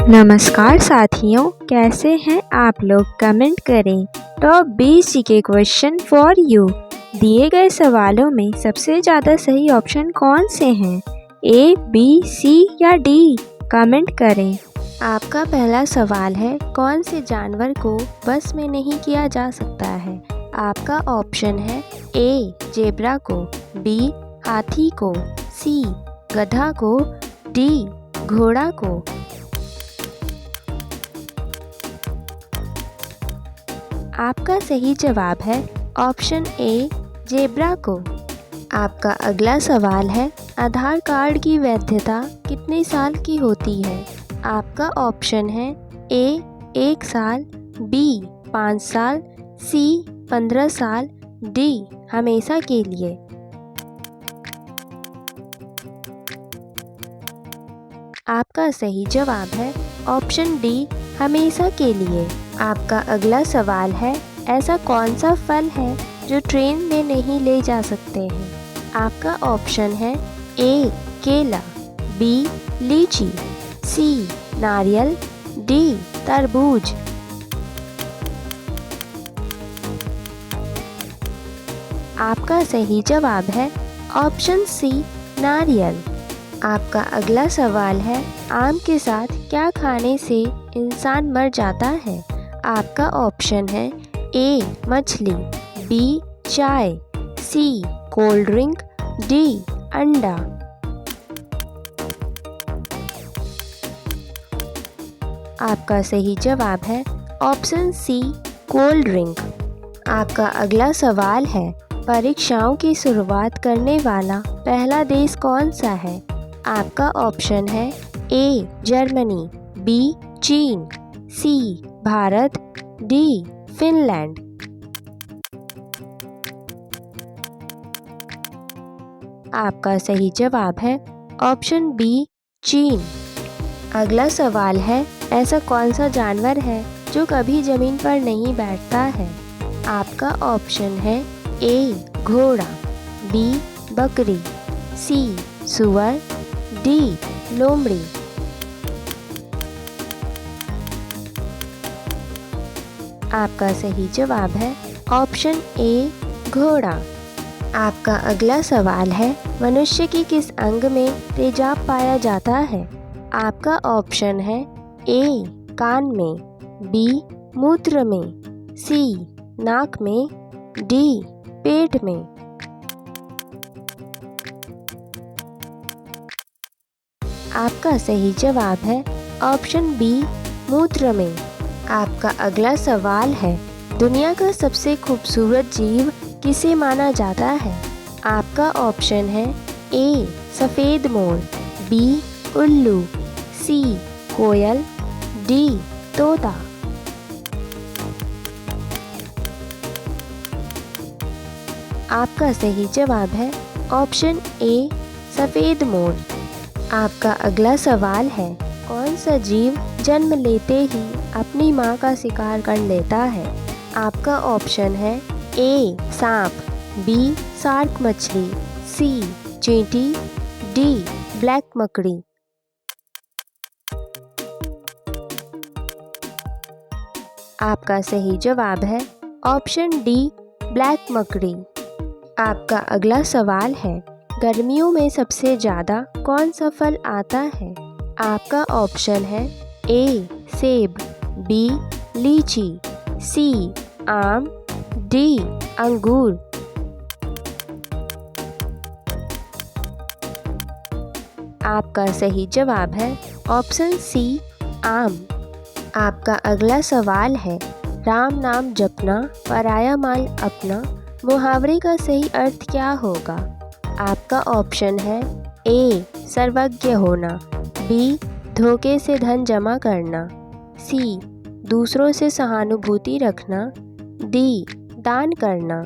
नमस्कार साथियों, कैसे हैं आप लोग? कमेंट करें। Top 20 GK question for you. दिए गए सवालों में सबसे ज़्यादा सही ऑप्शन कौन से हैं? ए, बी, सी या डी? कमेंट करें। आपका पहला सवाल है, कौन से जानवर को बस में नहीं किया जा सकता है? आपका ऑप्शन है ए, जेब्रा को, बी, हाथी को, सी, गधा को, डी, घोड़ा को। आपका सही जवाब है ऑप्शन ए, जेब्रा को। आपका अगला सवाल है, आधार कार्ड की वैधता कितने साल की होती है? आपका ऑप्शन है ए, 1 साल, बी, 5 साल, सी, 15 साल, डी, हमेशा के लिए। आपका सही जवाब है ऑप्शन डी, हमेशा के लिए। आपका अगला सवाल है, ऐसा कौन सा फल है जो ट्रेन में नहीं ले जा सकते हैं? आपका ऑप्शन है ए, केला, बी, लीची, सी, नारियल, डी, तरबूज। आपका सही जवाब है ऑप्शन सी, नारियल। आपका अगला सवाल है, आम के साथ क्या खाने से इंसान मर जाता है? आपका ऑप्शन है ए, मछली, बी, चाय, सी, कोल्ड ड्रिंक, डी, अंडा। आपका सही जवाब है ऑप्शन सी, कोल्ड ड्रिंक। आपका अगला सवाल है, परीक्षाओं की शुरुआत करने वाला पहला देश कौन सा है? आपका ऑप्शन है ए, जर्मनी, बी, चीन, सी, भारत, डी, फिनलैंड। आपका सही जवाब है ऑप्शन बी, चीन। अगला सवाल है, ऐसा कौन सा जानवर है जो कभी जमीन पर नहीं बैठता है? आपका ऑप्शन है ए, घोड़ा, बी, बकरी, सी, सुअर, डी, लोमड़ी। आपका सही जवाब है ऑप्शन ए, घोड़ा। आपका अगला सवाल है, मनुष्य की किस अंग में तेजाब पाया जाता है? आपका ऑप्शन है ए, कान में, बी, मूत्र में, सी, नाक में, डी, पेट में। आपका सही जवाब है ऑप्शन बी, मूत्र में। आपका अगला सवाल है, दुनिया का सबसे खूबसूरत जीव किसे माना जाता है? आपका ऑप्शन है ए, सफ़ेद मोर, बी, उल्लू, सी, कोयल, डी, तोता। आपका सही जवाब है ऑप्शन ए, सफ़ेद मोर। आपका अगला सवाल है, कौन सा जीव जन्म लेते ही अपनी मां का शिकार कर लेता है? आपका ऑप्शन है ए, सांप, बी, शार्क मछली, सी, चींटी, डी, ब्लैक मकड़ी। आपका सही जवाब है ऑप्शन डी, ब्लैक मकड़ी। आपका अगला सवाल है, गर्मियों में सबसे ज़्यादा कौन सा फल आता है? आपका ऑप्शन है ए, सेब, बी, लीची, सी, आम, डी, अंगूर। आपका सही जवाब है ऑप्शन सी, आम। आपका अगला सवाल है, राम नाम जपना पराया माल अपना मुहावरे का सही अर्थ क्या होगा? आपका ऑप्शन है ए, सर्वज्ञ होना, बी, धोखे से धन जमा करना, सी, दूसरों से सहानुभूति रखना, डी, दान करना।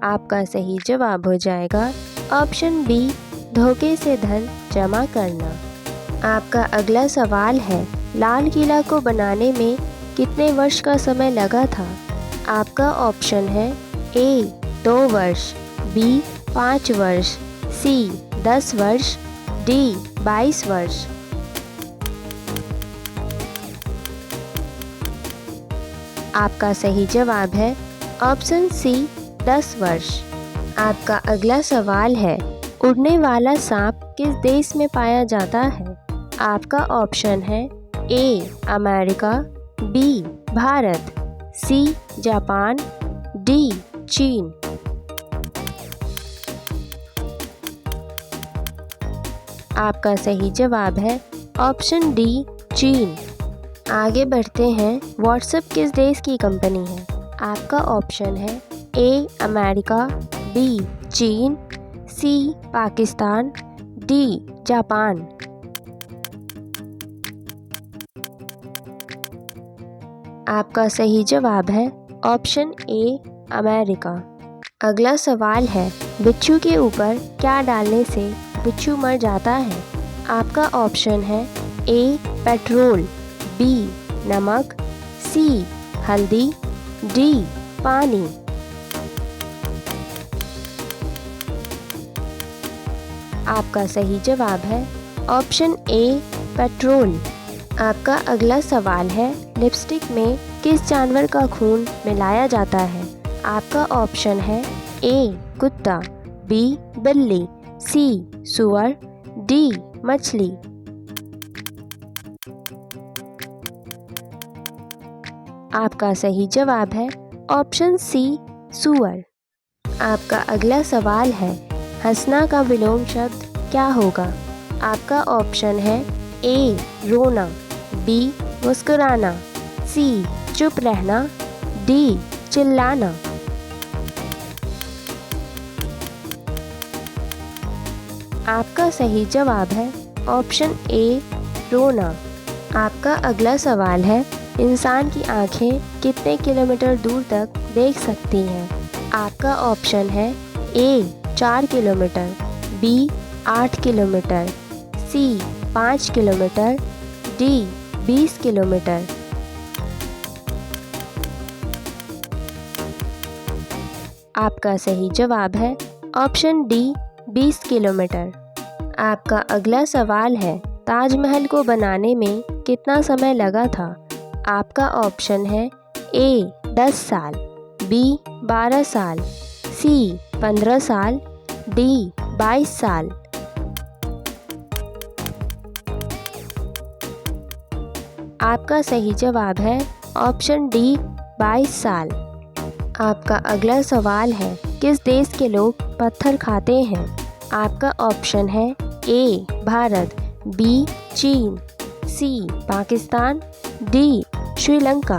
आपका सही जवाब हो जाएगा ऑप्शन बी, धोखे से धन जमा करना। आपका अगला सवाल है, लाल किला को बनाने में कितने वर्ष का समय लगा था? आपका ऑप्शन है ए, 2 वर्ष, बी, 5 वर्ष, सी, 10 वर्ष, डी 22 वर्ष। आपका सही जवाब है ऑप्शन सी 10 वर्ष। आपका अगला सवाल है, उड़ने वाला सांप किस देश में पाया जाता है? आपका ऑप्शन है A America, B Bharat, C Japan, D चीन। आपका सही जवाब है ऑप्शन डी चीन। आगे बढ़ते हैं, व्हाट्सएप किस देश की कंपनी है? आपका ऑप्शन है ए अमेरिका, बी चीन, सी पाकिस्तान, डी जापान। आपका सही जवाब है ऑप्शन ए अमेरिका। अगला सवाल है, बिच्छू के ऊपर क्या डालने से बिच्छू मर जाता है? आपका ऑप्शन है ए पेट्रोल, बी नमक, सी हल्दी, डी पानी। आपका सही जवाब है ऑप्शन ए पेट्रोल। आपका अगला सवाल है, लिपस्टिक में किस जानवर का खून मिलाया जाता है? आपका ऑप्शन है ए कुत्ता, बी बिल्ली, सी सुअर, डी मछली। आपका सही जवाब है ऑप्शन सी सुअर। आपका अगला सवाल है, हंसना का विलोम शब्द क्या होगा? आपका ऑप्शन है ए रोना, बी मुस्कुराना, सी चुप रहना, डी चिल्लाना। आपका सही जवाब है ऑप्शन ए रोना। आपका अगला सवाल है, इंसान की आंखें कितने किलोमीटर दूर तक देख सकती हैं? आपका ऑप्शन है ए 4 किलोमीटर, बी 8 किलोमीटर, सी 5 किलोमीटर, डी 20 किलोमीटर। आपका सही जवाब है ऑप्शन डी 20 किलोमीटर। आपका अगला सवाल है, ताजमहल को बनाने में कितना समय लगा था? आपका ऑप्शन है ए 10 साल, बी 12 साल, सी 15 साल, डी 22 साल। आपका सही जवाब है ऑप्शन डी 22 साल। आपका अगला सवाल है, किस देश के लोग पत्थर खाते हैं? आपका ऑप्शन है ए भारत, बी चीन, सी पाकिस्तान, डी श्रीलंका।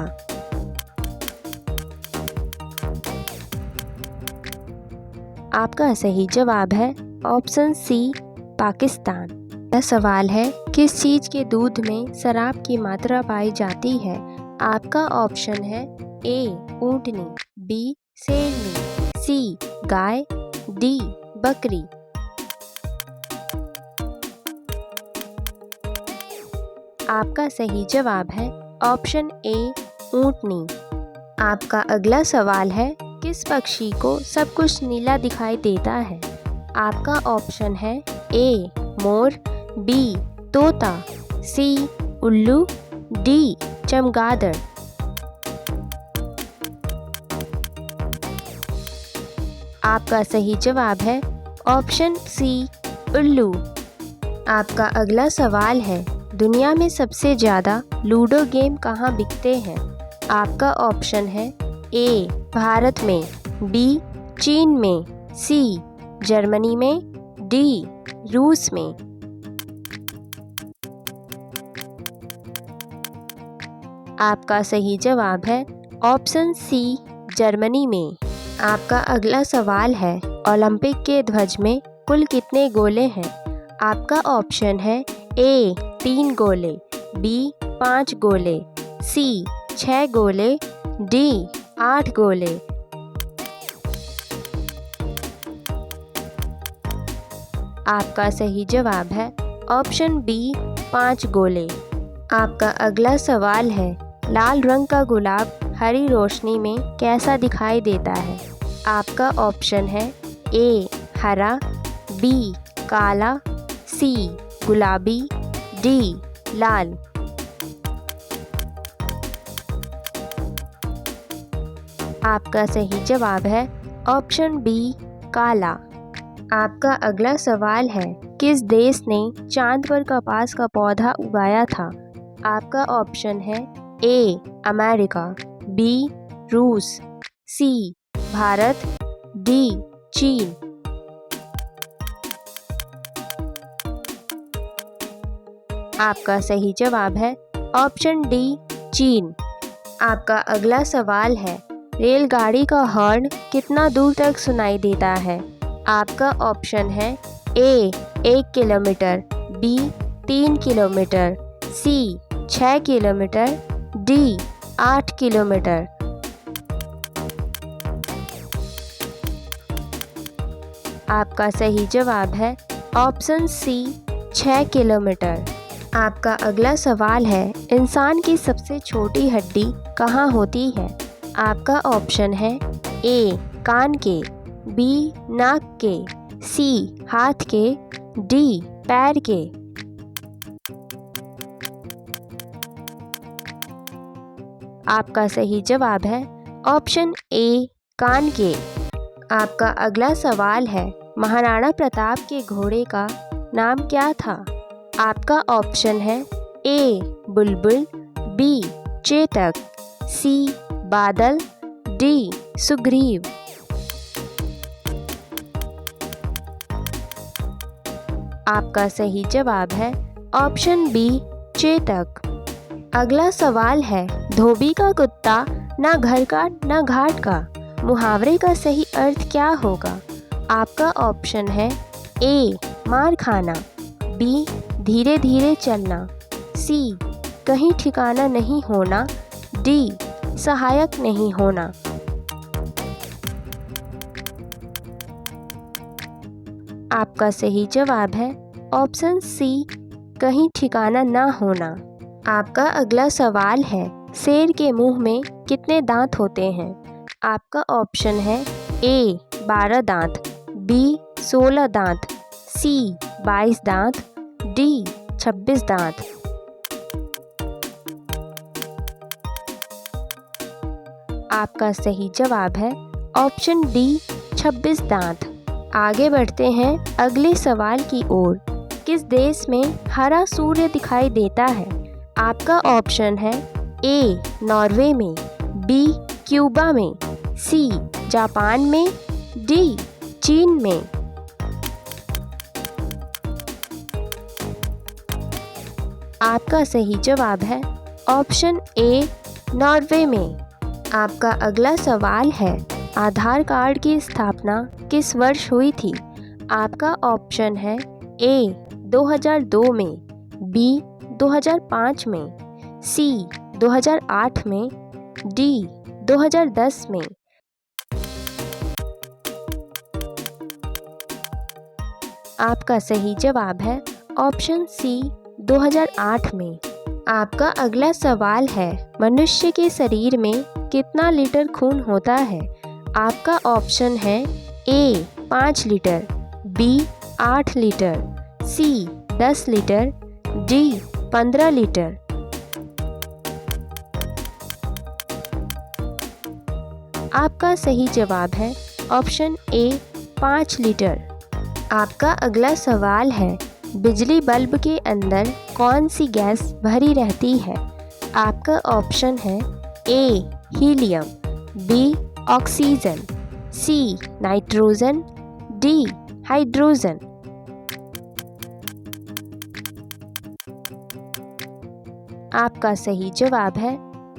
आपका सही जवाब है ऑप्शन सी पाकिस्तान। यह सवाल है, किस चीज़ के दूध में शराब की मात्रा पाई जाती है? आपका ऑप्शन है ए ऊंटनी, बी शेरनी, सी गाय, डी बकरी। आपका सही जवाब है ऑप्शन ए ऊंटनी। आपका अगला सवाल है, किस पक्षी को सब कुछ नीला दिखाई देता है? आपका ऑप्शन है ए मोर, बी तोता, सी उल्लू, डी चमगादड़। आपका सही जवाब है ऑप्शन सी उल्लू। आपका अगला सवाल है, दुनिया में सबसे ज़्यादा लूडो गेम कहाँ बिकते हैं? आपका ऑप्शन है ए भारत में, बी चीन में, सी जर्मनी में, डी रूस में। आपका सही जवाब है ऑप्शन सी जर्मनी में। आपका अगला सवाल है, ओलंपिक के ध्वज में कुल कितने गोले हैं? आपका ऑप्शन है ए 3 गोले, बी 5 गोले, सी 6 गोले, डी 8 गोले। आपका सही जवाब है ऑप्शन बी 5 गोले। आपका अगला सवाल है, लाल रंग का गुलाब हरी रोशनी में कैसा दिखाई देता है? आपका ऑप्शन है ए हरा, बी काला, सी गुलाबी, डी लाल। आपका सही जवाब है ऑप्शन बी काला। आपका अगला सवाल है, किस देश ने चांद पर कपास का पौधा उगाया था? आपका ऑप्शन है ए अमेरिका, बी रूस, सी भारत, डी चीन। आपका सही जवाब है ऑप्शन डी चीन। आपका अगला सवाल है, रेलगाड़ी का हॉर्न कितना दूर तक सुनाई देता है? आपका ऑप्शन है ए 1 किलोमीटर, बी 3 किलोमीटर, सी 6 किलोमीटर, डी 8 किलोमीटर। आपका सही जवाब है ऑप्शन सी 6 किलोमीटर। आपका अगला सवाल है, इंसान की सबसे छोटी हड्डी कहाँ होती है? आपका ऑप्शन है ए कान के, बी नाक के, सी हाथ के, डी पैर के। आपका सही जवाब है ऑप्शन ए कान के। आपका अगला सवाल है, महाराणा प्रताप के घोड़े का नाम क्या था? आपका ऑप्शन है ए बुलबुल, बी चेतक, सी बादल, डी सुग्रीव। आपका सही जवाब है ऑप्शन बी चेतक। अगला सवाल है, धोबी का कुत्ता ना घर का ना घाट का, मुहावरे का सही अर्थ क्या होगा? आपका ऑप्शन है ए मार खाना, बी धीरे धीरे चलना, सी कहीं ठिकाना नहीं होना, डी सहायक नहीं होना। आपका सही जवाब है ऑप्शन सी कहीं ठिकाना ना होना। आपका अगला सवाल है, शेर के मुंह में कितने दांत होते हैं? आपका ऑप्शन है ए 12 दांत, बी 16 दांत, सी 22 दांत, डी 26 दांत। आपका सही जवाब है ऑप्शन डी 26 दांत। आगे बढ़ते हैं अगले सवाल की ओर। किस देश में हरा सूर्य दिखाई देता है? आपका ऑप्शन है ए नॉर्वे में, बी क्यूबा में, सी जापान में, डी चीन में। आपका सही जवाब है ऑप्शन ए नॉर्वे में। आपका अगला सवाल है, आधार कार्ड की स्थापना किस वर्ष हुई थी? आपका ऑप्शन है ए 2002 में, बी 2005 में, सी 2008 में, डी 2010 में। आपका सही जवाब है ऑप्शन सी 2008 में। आपका अगला सवाल है, मनुष्य के शरीर में कितना लीटर खून होता है? आपका ऑप्शन है ए 5 लीटर, बी 8 लीटर, सी 10 लीटर, डी 15 लीटर। आपका सही जवाब है ऑप्शन ए 5 लीटर। आपका अगला सवाल है, बिजली बल्ब के अंदर कौन सी गैस भरी रहती है? आपका ऑप्शन है A helium, B oxygen, C nitrogen, D hydrogen. आपका सही जवाब है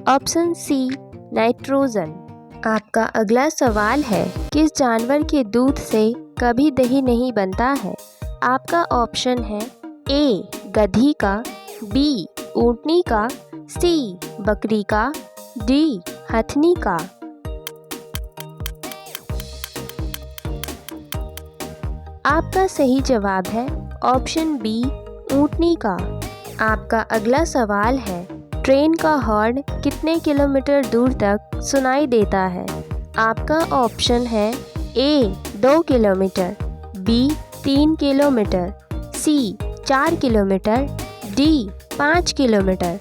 ऑप्शन सी नाइट्रोजन। आपका अगला सवाल है, किस जानवर के दूध से कभी दही नहीं बनता है? आपका ऑप्शन है ए गधी का, बी ऊंटनी का, सी बकरी का, डी हथनी का। आपका सही जवाब है ऑप्शन बी ऊंटनी का। आपका अगला सवाल है, ट्रेन का हॉर्न कितने किलोमीटर दूर तक सुनाई देता है? आपका ऑप्शन है ए 2 किलोमीटर, बी 3 किलोमीटर, सी 4 किलोमीटर, डी 5 किलोमीटर।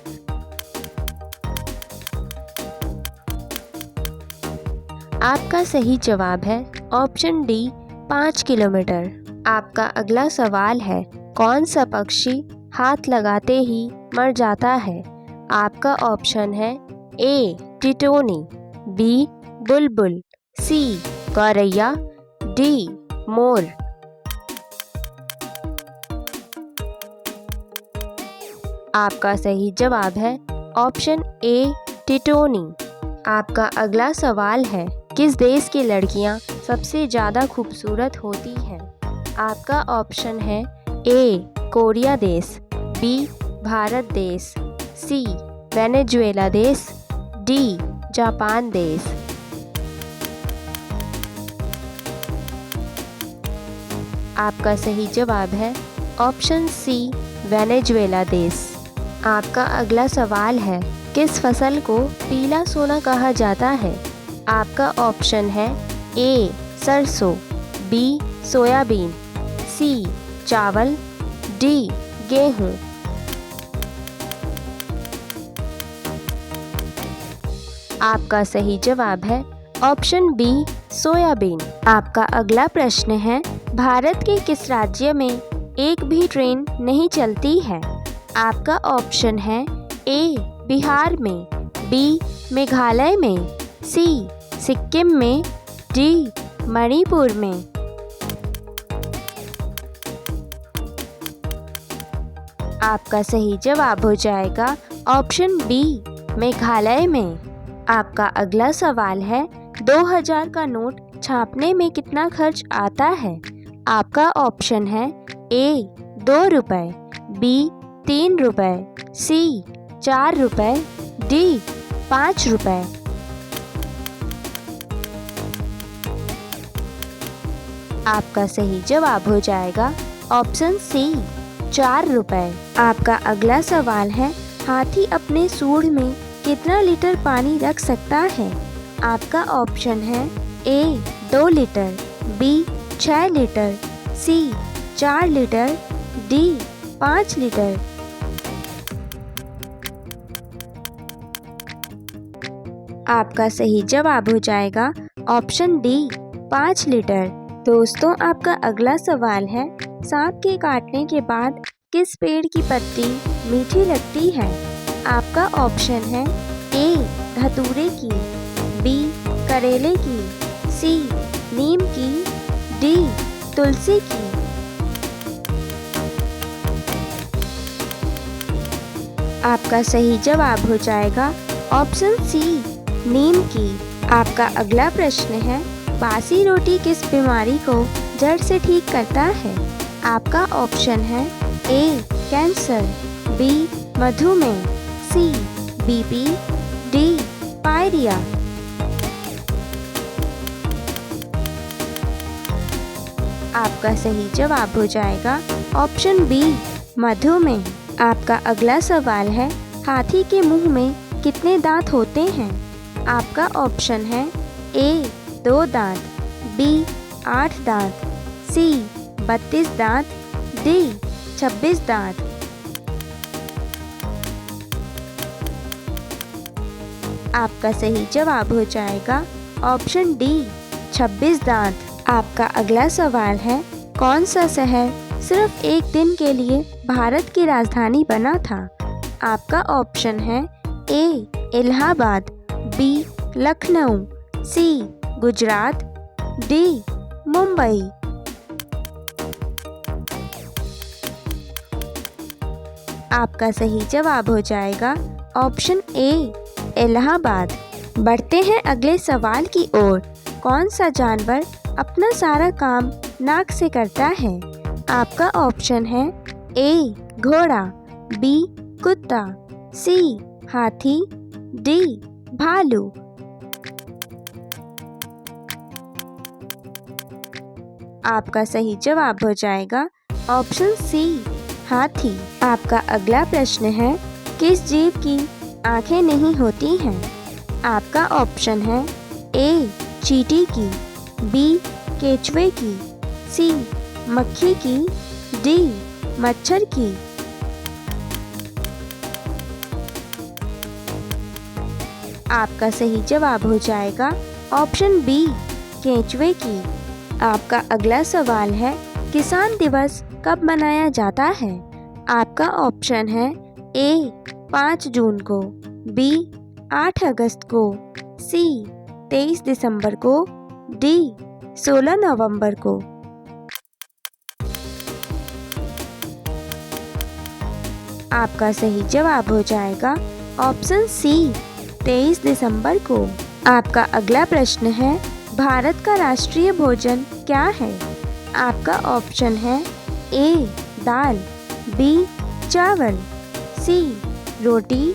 आपका सही जवाब है ऑप्शन डी 5 किलोमीटर। आपका अगला सवाल है, कौन सा पक्षी हाथ लगाते ही मर जाता है? आपका ऑप्शन है ए टिटोनी, बी बुलबुल, सी गौरैया, डी मोर। आपका सही जवाब है ऑप्शन ए टिटोनी। आपका अगला सवाल है, किस देश की लड़कियां सबसे ज़्यादा खूबसूरत होती हैं? आपका ऑप्शन है ए कोरिया देश, बी भारत देश, सी वेनेजुएला देश, डी जापान देश। आपका सही जवाब है ऑप्शन सी वेनेजुएला देश। आपका अगला सवाल है, किस फसल को पीला सोना कहा जाता है? आपका ऑप्शन है ए सरसों, बी सोयाबीन, सी चावल, डी गेहूँ। आपका सही जवाब है ऑप्शन बी सोयाबीन। आपका अगला प्रश्न है, भारत के किस राज्य में एक भी ट्रेन नहीं चलती है? आपका ऑप्शन है ए बिहार में, बी मेघालय में, सी सिक्किम में, डी मणिपुर में। आपका सही जवाब हो जाएगा ऑप्शन बी मेघालय में। आपका अगला सवाल है, 2000 का नोट छापने में कितना खर्च आता है? आपका ऑप्शन है ए 2 रुपए, बी 3 रुपए, सी 4 रुपए, डी 5 रुपए। आपका सही जवाब हो जाएगा ऑप्शन सी 4 रुपए। आपका अगला सवाल है, हाथी अपने सूंड में कितना लीटर पानी रख सकता है? आपका ऑप्शन है ए 2 लीटर, बी 6 लीटर, सी 4 लीटर, डी 5 लीटर। आपका सही जवाब हो जाएगा ऑप्शन डी 5 लीटर। दोस्तों, आपका अगला सवाल है, सांप के काटने के बाद किस पेड़ की पत्ती मीठी लगती है? आपका ऑप्शन है ए धतूरे की, बी करेले की, सी नीम की, डी तुलसी की। आपका सही जवाब हो जाएगा ऑप्शन सी नीम की। आपका अगला प्रश्न है, बासी रोटी किस बीमारी को जड़ से ठीक करता है? आपका ऑप्शन है ए कैंसर, बी मधुमेह, सी बीपी, डी पायरिया। आपका सही जवाब हो जाएगा ऑप्शन बी मधुमेह। आपका अगला सवाल है, हाथी के मुंह में कितने दांत होते हैं? आपका ऑप्शन है ए 2 दांत, बी 8 दांत, सी 32 दांत, डी 26 दांत। आपका सही जवाब हो जाएगा ऑप्शन डी 26 दांत। आपका अगला सवाल है, कौन सा शहर सिर्फ एक दिन के लिए भारत की राजधानी बना था? आपका ऑप्शन है ए इलाहाबाद, बी लखनऊ, सी गुजरात, डी मुंबई। आपका सही जवाब हो जाएगा ऑप्शन ए इलाहाबाद। बढ़ते हैं अगले सवाल की ओर। कौन सा जानवर अपना सारा काम नाक से करता है? आपका ऑप्शन है ए घोड़ा, बी कुत्ता, सी हाथी, डी भालू। आपका सही जवाब हो जाएगा ऑप्शन सी हाथी। आपका अगला प्रश्न है, किस जीव की आंखें नहीं होती हैं? आपका ऑप्शन है ए चींटी की, बी केचुए की, सी मक्खी की, डी मच्छर की। आपका सही जवाब हो जाएगा ऑप्शन बी, केंचुए की। आपका अगला सवाल है, किसान दिवस कब मनाया जाता है? आपका ऑप्शन है ए 5 जून को, बी 8 अगस्त को, सी 23 दिसंबर को, डी 16 नवंबर को। आपका सही जवाब हो जाएगा ऑप्शन सी, 23 दिसंबर को। आपका अगला प्रश्न है, भारत का राष्ट्रीय भोजन क्या है? आपका ऑप्शन है ए दाल, बी चावल, सी रोटी,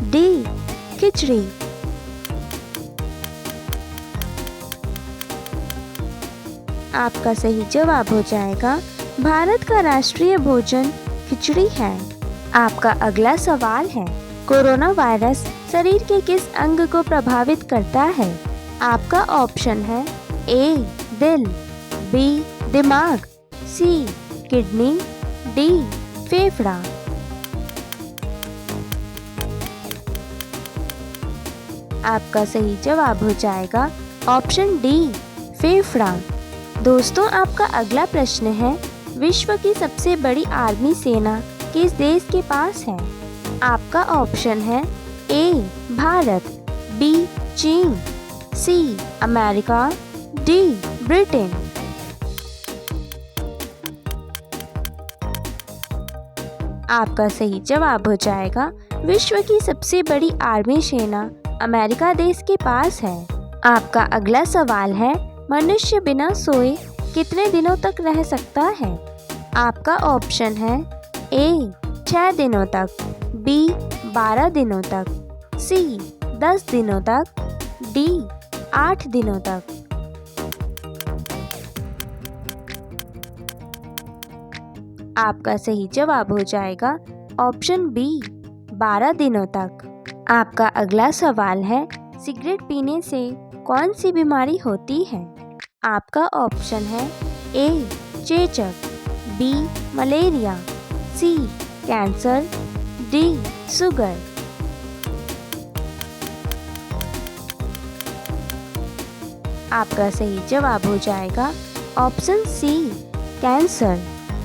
डी खिचड़ी। आपका सही जवाब हो जाएगा भारत का राष्ट्रीय भोजन खिचड़ी है। आपका अगला सवाल है, कोरोना वायरस शरीर के किस अंग को प्रभावित करता है? आपका ऑप्शन है ए दिल, बी दिमाग, सी किडनी, डी फेफड़ा। आपका सही जवाब हो जाएगा ऑप्शन डी, फेफड़ा। दोस्तों, आपका अगला प्रश्न है, विश्व की सबसे बड़ी आर्मी सेना किस देश के पास है? आपका ऑप्शन है ए भारत, बी चीन, सी अमेरिका, डी ब्रिटेन। आपका सही जवाब हो जाएगा विश्व की सबसे बड़ी आर्मी सेना अमेरिका देश के पास है। आपका अगला सवाल है, मनुष्य बिना सोए कितने दिनों तक रह सकता है? आपका ऑप्शन है ए 6 दिनों तक, बी 12 दिनों तक, सी 10 दिनों तक, डी 8 दिनों तक। आपका सही जवाब हो जाएगा ऑप्शन बी, 12 दिनों तक। आपका अगला सवाल है, सिगरेट पीने से कौन सी बीमारी होती है? आपका ऑप्शन है ए चेचक, बी मलेरिया, सी कैंसर, डी शुगर। आपका सही जवाब हो जाएगा ऑप्शन सी, कैंसर।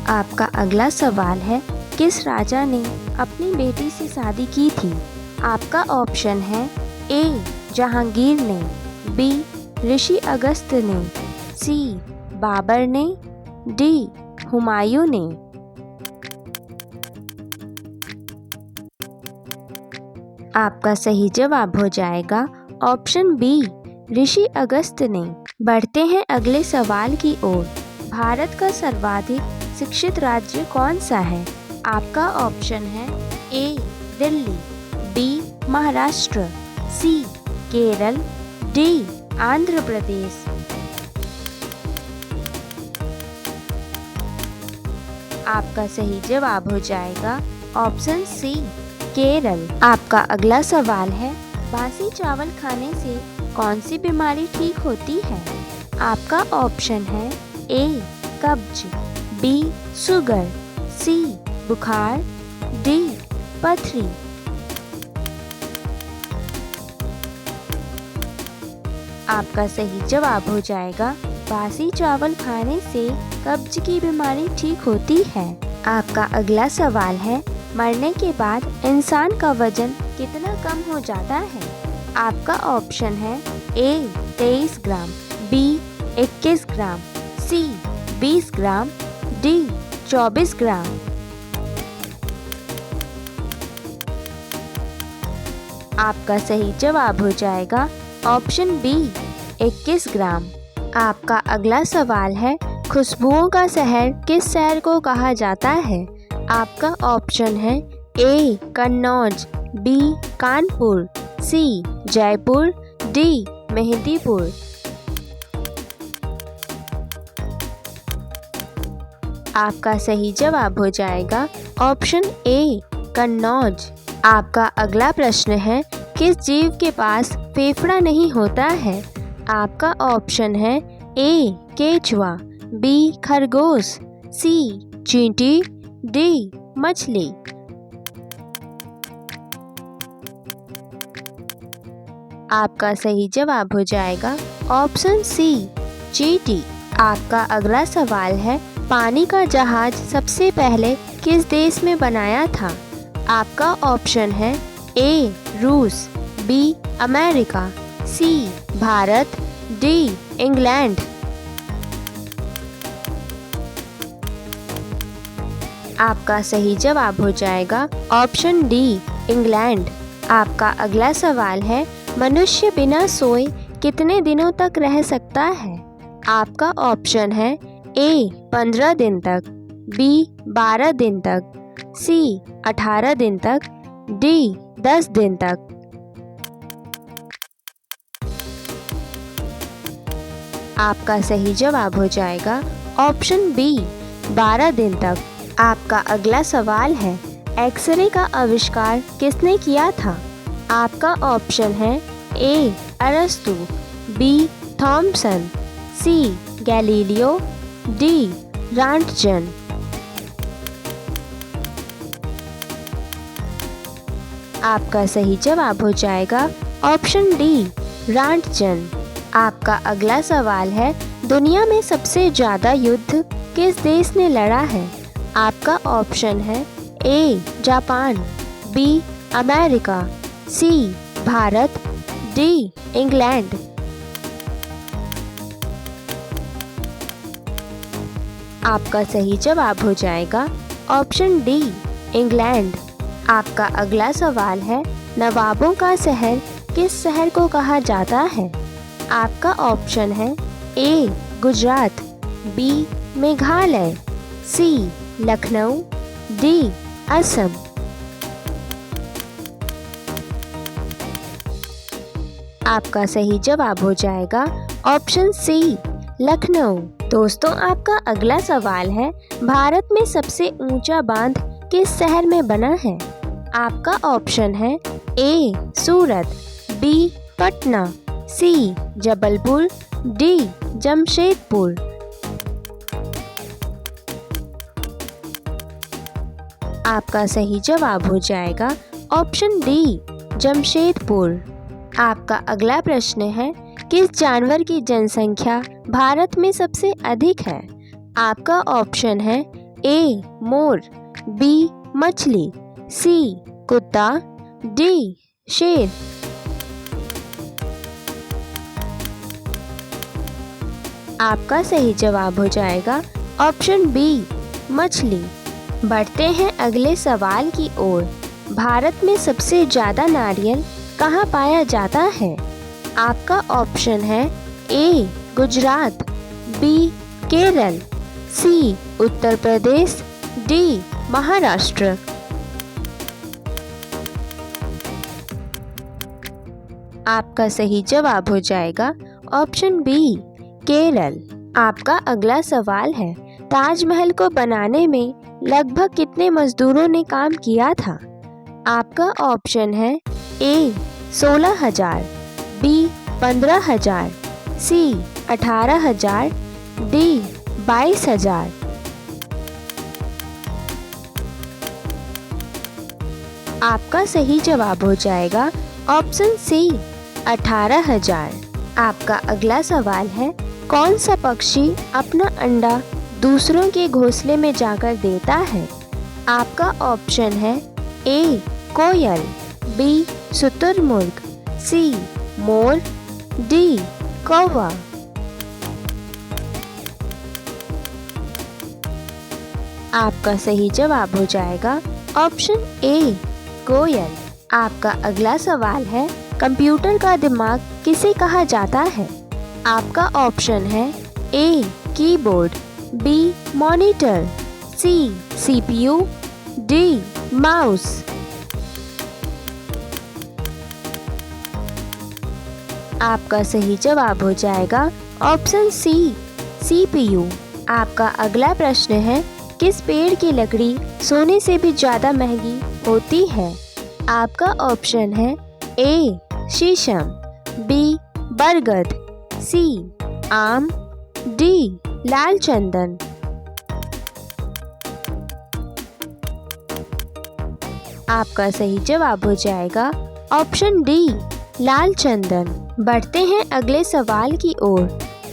आपका अगला सवाल है, किस राजा ने अपनी बेटी से शादी की थी? आपका ऑप्शन है ए जहांगीर ने, बी ऋषि अगस्त ने, सी बाबर ने, डी हुमायूं ने। आपका सही जवाब हो जाएगा ऑप्शन बी, ऋषि अगस्त ने। बढ़ते हैं अगले सवाल की ओर। भारत का सर्वाधिक शिक्षित राज्य कौन सा है? आपका ऑप्शन है ए दिल्ली, बी महाराष्ट्र, सी केरल, डी आंध्र प्रदेश। आपका सही जवाब हो जाएगा ऑप्शन सी, केरल। आपका अगला सवाल है, बासी चावल खाने से कौन सी बीमारी ठीक होती है? आपका ऑप्शन है ए कब्ज, बी शुगर, सी बुखार, डी पथरी। आपका सही जवाब हो जाएगा बासी चावल खाने से कब्ज की बीमारी ठीक होती है। आपका अगला सवाल है, मरने के बाद इंसान का वजन कितना कम हो जाता है? आपका ऑप्शन है ए 23 ग्राम, बी 21 ग्राम, सी 20 ग्राम, डी 24 ग्राम। आपका सही जवाब हो जाएगा ऑप्शन बी, 21 ग्राम। आपका अगला सवाल है, खुशबुओं का शहर किस शहर को कहा जाता है? आपका ऑप्शन है ए कन्नौज, बी कानपुर, सी जयपुर, डी मेहंदीपुर। आपका सही जवाब हो जाएगा ऑप्शन ए कन्नौज। आपका अगला प्रश्न है, किस जीव के पास फेफड़ा नहीं होता है? आपका ऑप्शन है ए केचुआ, बी खरगोश, सी चींटी, डी मछली। आपका सही जवाब हो जाएगा ऑप्शन सी चींटी। आपका अगला सवाल है, पानी का जहाज सबसे पहले किस देश में बनाया था? आपका ऑप्शन है ए रूस, B America, C Bharat, D England. आपका सही जवाब हो जाएगा ऑप्शन डी इंग्लैंड। आपका अगला सवाल है, मनुष्य बिना सोए कितने दिनों तक रह सकता है? आपका ऑप्शन है ए 15 दिन तक, बी 12 दिन तक, सी 18 दिन तक, डी 10 दिन तक। आपका सही जवाब हो जाएगा ऑप्शन बी 12 दिन तक। आपका अगला सवाल है, एक्सरे का आविष्कार किसने किया था? आपका ऑप्शन है ए अरस्तु, बी थॉमसन, सी गैलीलियो, डी रॉन्टजन। आपका सही जवाब हो जाएगा ऑप्शन डी रॉन्टजन। आपका अगला सवाल है, दुनिया में सबसे ज़्यादा युद्ध किस देश ने लड़ा है? आपका ऑप्शन है A Japan, B America, C Bharat, D England. आपका सही जवाब हो जाएगा ऑप्शन डी इंग्लैंड। आपका अगला सवाल है, नवाबों का शहर किस शहर को कहा जाता है? आपका ऑप्शन है ए गुजरात, बी मेघालय, सी लखनऊ, डी असम। आपका सही जवाब हो जाएगा ऑप्शन सी लखनऊ। दोस्तों, आपका अगला सवाल है, भारत में सबसे ऊंचा बांध किस शहर में बना है? आपका ऑप्शन है ए सूरत, बी पटना, सी जबलपुर, डी जमशेदपुर। आपका सही जवाब हो जाएगा ऑप्शन डी जमशेदपुर। आपका अगला प्रश्न है, किस जानवर की जनसंख्या भारत में सबसे अधिक है? आपका ऑप्शन है ए मोर, बी मछली, सी कुत्ता, डी शेर। आपका सही जवाब हो जाएगा ऑप्शन बी मछली। बढ़ते हैं अगले सवाल की ओर। भारत में सबसे ज़्यादा नारियल कहाँ पाया जाता है? आपका ऑप्शन है ए गुजरात, बी केरल, सी उत्तर प्रदेश, डी महाराष्ट्र। आपका सही जवाब हो जाएगा ऑप्शन बी केरल। आपका अगला सवाल है, ताजमहल को बनाने में लगभग कितने मजदूरों ने काम किया था? आपका ऑप्शन है ए 16,000, बी 15,000, सी 18,000, डी 22,000। आपका सही जवाब हो जाएगा ऑप्शन सी 18,000। आपका अगला सवाल है, कौन सा पक्षी अपना अंडा दूसरों के घोंसले में जाकर देता है? आपका ऑप्शन है ए कोयल, बी शुतुरमुर्ग, सी मोर, डी कौवा। आपका सही जवाब हो जाएगा ऑप्शन ए कोयल। आपका अगला सवाल है, कंप्यूटर का दिमाग किसे कहा जाता है? आपका ऑप्शन है A keyboard, B monitor, C CPU, D mouse. आपका सही जवाब हो जाएगा ऑप्शन सी सीपीयू। आपका अगला प्रश्न है, किस पेड़ की लकड़ी सोने से भी ज़्यादा महंगी होती है? आपका ऑप्शन है ए शीशम, बी बरगद, सी आम, डी लाल चंदन। आपका सही जवाब हो जाएगा ऑप्शन डी, लाल चंदन। बढ़ते हैं अगले सवाल की ओर।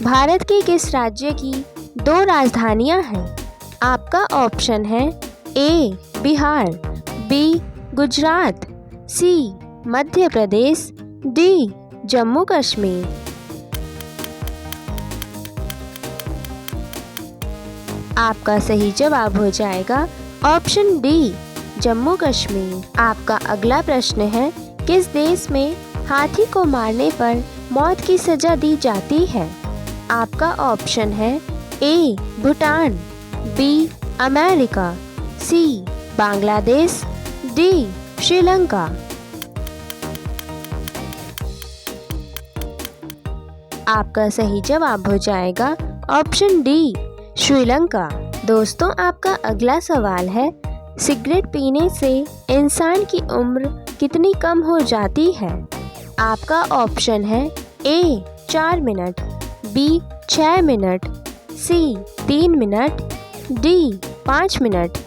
भारत के किस राज्य की 2 राजधानियां हैं? आपका ऑप्शन है ए, बिहार, बी, गुजरात, सी, मध्य प्रदेश, डी, जम्मू कश्मीर। आपका सही जवाब हो जाएगा ऑप्शन डी, जम्मू कश्मीर। आपका अगला प्रश्न है, किस देश में हाथी को मारने पर मौत की सजा दी जाती है? आपका ऑप्शन है ए, भूटान, बी, अमेरिका, सी, बांग्लादेश, डी, श्रीलंका। आपका सही जवाब हो जाएगा ऑप्शन डी, श्रीलंका। दोस्तों, आपका अगला सवाल है, सिगरेट पीने से इंसान की उम्र कितनी कम हो जाती है? आपका ऑप्शन है ए, 4 मिनट, बी, 6 मिनट, सी, 3 मिनट, डी, 5 मिनट।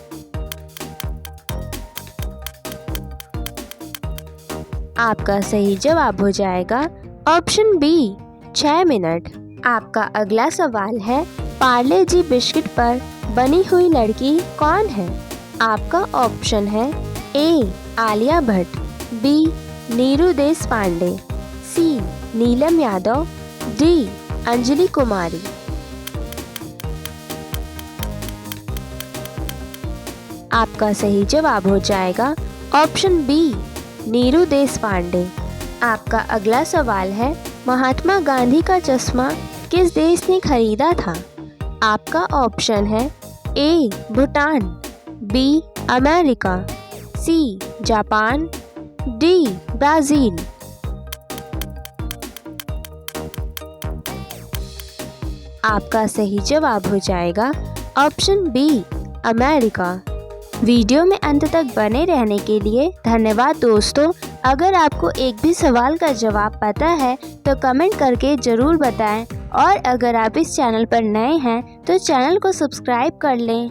आपका सही जवाब हो जाएगा ऑप्शन बी, 6 मिनट। आपका अगला सवाल है, पार्ले जी बिस्किट पर बनी हुई लड़की कौन है? आपका ऑप्शन है ए, आलिया भट्ट, बी, नीरू देशपांडे, सी, नीलम यादव, डी, अंजलि कुमारी। आपका सही जवाब हो जाएगा ऑप्शन बी, नीरू देशपांडे। आपका अगला सवाल है, महात्मा गांधी का चश्मा किस देश ने खरीदा था? आपका ऑप्शन है ए, भूटान, बी, अमेरिका, सी, जापान, डी, ब्राज़ील। आपका सही जवाब हो जाएगा ऑप्शन बी, अमेरिका। वीडियो में अंत तक बने रहने के लिए धन्यवाद दोस्तों। अगर आपको एक भी सवाल का जवाब पता है तो कमेंट करके ज़रूर बताएं, और अगर आप इस चैनल पर नए हैं तो चैनल को सब्सक्राइब कर लें।